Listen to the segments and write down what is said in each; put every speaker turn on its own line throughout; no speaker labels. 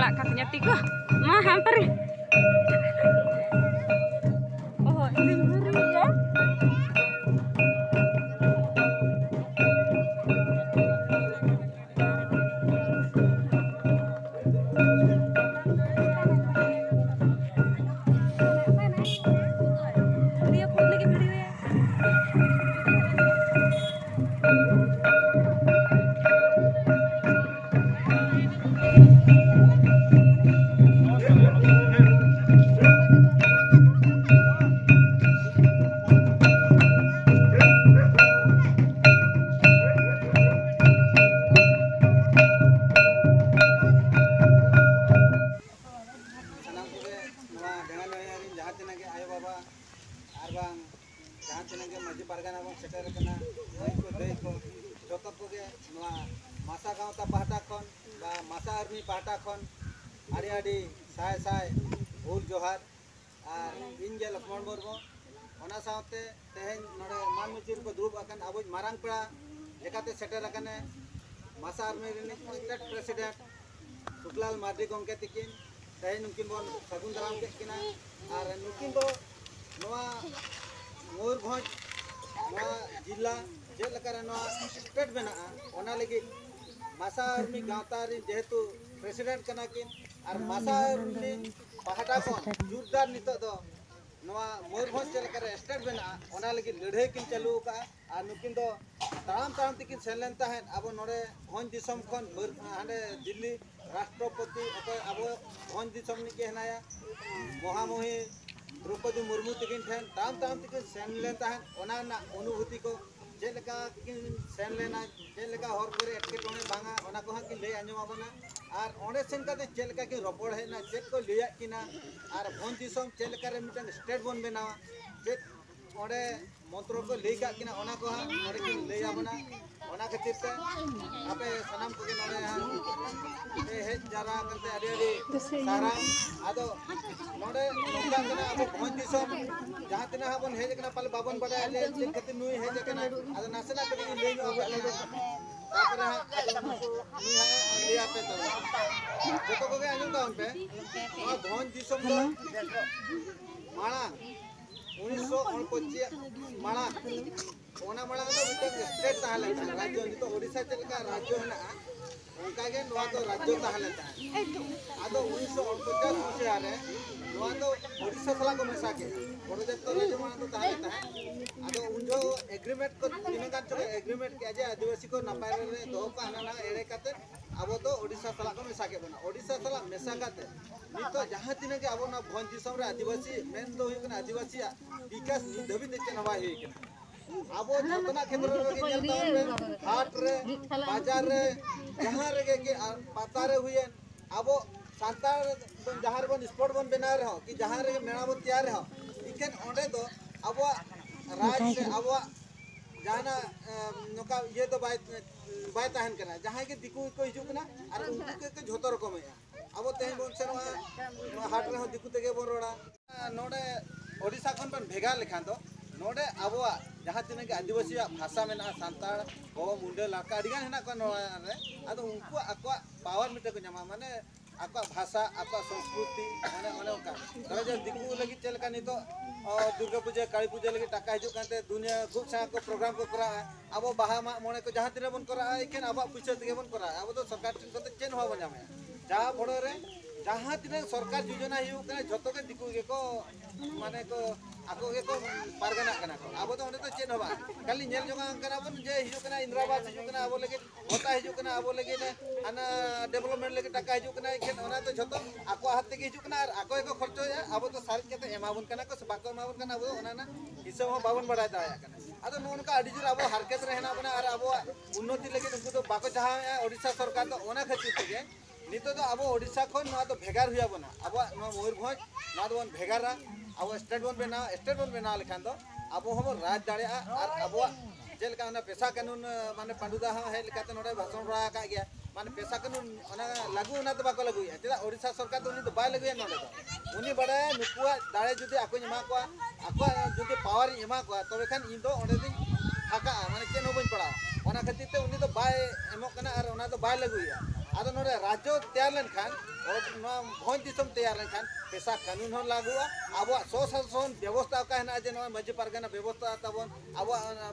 Katanya tiga, mah hampir. Oh, ini ngeri ya. Dia pun lagi video ya.
माजी पारगाना को shutter कना नई को दे को जतो को गे नवा मासा गांवता पाहटा खन बा मासा आर्मी पाहटा खन आड़ी आड़ी साय साय भूल जोहार और इन जे लक्ष्मण मुर्मू ओना सावते तेहेन नडे मान मुचिर को दुरुब अकन अबो मारांग पेड़ा लेकाते सेटर अकने मासा army Rini state president Sukhlal Mardi गंके तिकिन तेहेन नुकिन बोन सगुन दाराम के किना और नुकिन दो नवा मयूरभंज जिला जेलकर स्टेट बना लगे मासा आर्मी गाँवता जेहेतु प्रेसिडेंट कना किन और मासा आर्मी पाहटा को जोरदार नित मयूरभंज जेलकर स्टेट बना लगे लड़ाई किन चालू का और नुकिन दो ताम ताम तकिन सेन लेन तहन अब नोडे भंज दिसम खन हांडे दिल्ली राष्ट्रपति अब भंज दिसम निके हनाया महामहिम द्रौपदी मुर्मू तकिन ठेन ताम ताम तकिन सेन लेन तहन अनुभूति को चेलका किन सेन लेना चेलका हर करे एटकेटोणे बांगा ओना को कि लय आंजमाबना और ओंडे सेन काते चेलका कि रपड़ हेना चेक को लिया किना और भंज दिसम चेलका रे मिटन स्टेट बन बनावा चेक ओंडे मंत्र को लय का किना ओना को ओंडे किन लय आबना ओना खातिर ते आपे सनाम को नोडे पे हेज जारा करते आडी आडी सारा आदो नोडे नोंगा कना अब भंज दिसम जहां तना हबन हेज कना पाले बाबन बडा ले चेक खातिर नुई हेज कना आदो नासना कति लय नो आले तापर नुई है लिया पे तो जतो को के आंजम दाउन पे भंज दिसम दो माळा 1949 माळा ओना माळा तो मिटन स्टेट ताहले राज्य नि तो ओडिसा चलका राज्य है ना उनका के नवा तो राज्य ताहले ता आदो 1949 मसिया रे नवा तो ओडिसा सला को मेसा के ओडिसा तो राज्य माना तो ताहले ता आदो उनजो एग्रीमेंट को तिने का चले एग्रीमेंट के जे आदिवासी को नपाय रे दो का हना एड़े काते अब तो ओडिसा सला को मेसा के बना ओडिसा सला मेसा काते नि तो जहां तिने के अब ना भंज दिसम रे आदिवासी मेन तो हुई कना आदिवासी विकास निधबी देके नवा हुई कना अब जतना क्षेत्र रे जलता हाट रे बाजार रे जहां रे के पता रे हुए अब सांतार जहां रे बन स्पोर्ट बन बना रहे हो कि जहां रे मेला बन तैयार हो इकेन ओंडे तो अब राज से अब जाना नोका ये तो बाय ताहन करना जहां के दिकु को हिजु कना और उनको के झोतो रकम है अब तेन बन से हाट रे हो दिकु तेगे बन रोड़ा नोडे ओडिसा खन बन भेगा लेखान तो नोडे आबोआ जहां तिने के आदिवासी भाषा में ना सांताड़ हो मुंडे लाका अडिगान हेना को नोडे आदो उनको आको पावर मिटे को जमा माने आका भाषा आका संस्कृति माने ओने ओका धरो जे दिकु लगी चल का नितो दुर्गा पूजा काली पूजा लगी टाका हिजु कांते दुनिया खूब सा को प्रोग्राम को करा अब बाहा मा मोने को जहां तिरे बन करा एकेन अब पुछे दिगे बन करा अब तो सरकार टिन को चेन हो बन जामे जहां बड़ो रे जहां तिरे सरकार योजना हिउ कने जतो के दिकु के को माने को आको के को पारगना कना को अब तो ओने तो चेन होबा खाली नेल जोगा कना बन जे हिजु कना इंद्रावास हिजु कना अब लगे होता हिजु कना अब लगे ने आना डेवलपमेंट लगे टाका हिजु कना एकेन ओना तो जतो आको हाथ के हिजु कना आको को खर्चो अब तो सारी केते एमाबुन कना को बाको एमाबुन कना अब ओना ना हिसाब हो बाबन बड़ा दाया कना आदो नोनका अडी जुर अब हरकत रहना बना और अब उन्नति लगे उनको तो बाको चाहा ओडिशा सरकार तो ओना खातिर के नितो तो अब ओडिशा खन ना तो भेगार हुआ बना अब मयूरभंज ना तो बन भेगारा अब स्टेट बन बना लेखान तो अब हम राज दाड़े और अब जेलका पेशा कानून माने पांडुदा हे लेकाते नोडे भाषण बड़ा का गया माने पेशा कानून लागू ना तो बाको लागू चेदा ओडिशा सरकार तो उनी तो बाय लागू नोडे तो उनी बड़ा नुकुआ दाड़े जुदी आको एमा को आको जुदी पावर एमा को तबे खान इन तो ओडे दिन फाका माने चेन हो बन पड़ा ओना खातिर ते उनी तो बाय एमो कना और ओना तो बाय लागू आदो नोडे राज्य तैयार लेन खान और भोज दिसम तैयार लेन खान पेशा कानून हो लागू अब स्वशासन व्यवस्था का है जे मजी पारगना व्यवस्था तबन अब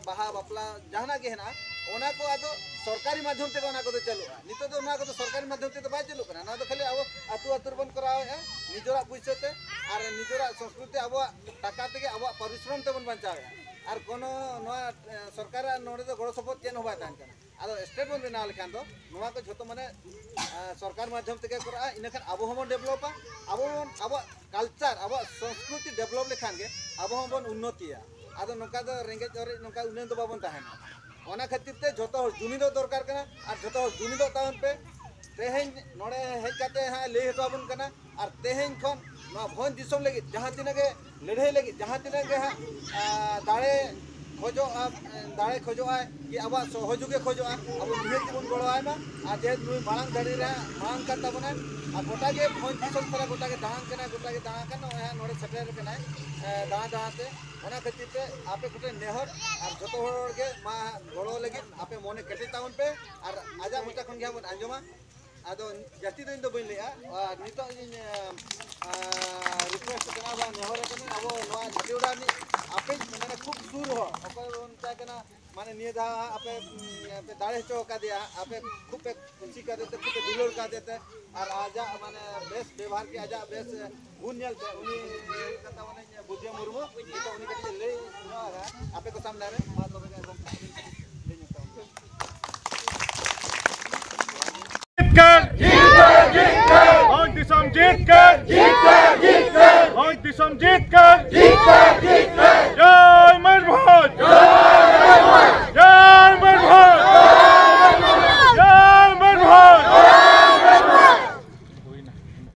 बाहा बापला जहाना के है ओना को आदो सरकारी माध्यम ते ओना को तो चलो नितो तो ओना को तो सरकारी माध्यम ते तो बाय चलो कना ना तो खाली अब आतु आतुर बन करावे है निजोरा पुइसते और निजोरा संस्कृति अब टाका ते अब परिश्रम ते बन बचावे और कोनो नवा सरकार नोडे तो गड़ो सपोर्ट चेन होबा तान कना आदो स्टेट बन बना लेखान तो नवा को झतो माने सरकार माध्यम ते करा इनखान अब हम डेवलपा अब कल्चर अब संस्कृति डेवलप लेखान के अब हम बन उन्नतिया आदो नोका तो रेंगे और नोका उन्नयन तो बाबन ताहेना ओना खातिर ते झतो जुमिदो दरकार कना और झतो जुमिदो तावन पे तेहेन नोडे हेज काते हा ले हतोबन कना और तेहेन खन नवा भोज दिसम लगी जहां तिना के लड़ाई लगी जहां तिना के दाड़े खोजो आए कि अब सहयोगे खोजो अब निहत बन गड़ो आए और जे मांग दाड़ी मांग करता बना और गोटा के भोज दिसम तरा गोटा के दाणा कना नोडे सेटेर कना दाणा दाणाते ओना खातिर ते आपे कुटे नेहर और जतो होर के मा गड़ो लगी आपे मोने केटे ताउन पे और आजा मोटा खन के बन आंजमा आदो जाति दिन तो बन लेया और नितो इन रिक्वेस्ट कना बा नेहर कना अब नवा निउडा नि आपे माने खूब दूर हो अपर उनता कना माने नियदा आपे दाड़े चो का दिया आपे खूब खुशी का देते खूब दुलर का देते और आजा माने बेस व्यवहार के आजा बेस गुण नेलते उनी कता माने बुद्धिया मुर्मू तो उनी के ले आपे को सामने रे मा तो
जीत कर भोज दिसम जीत कर भोज दिसम जीत कर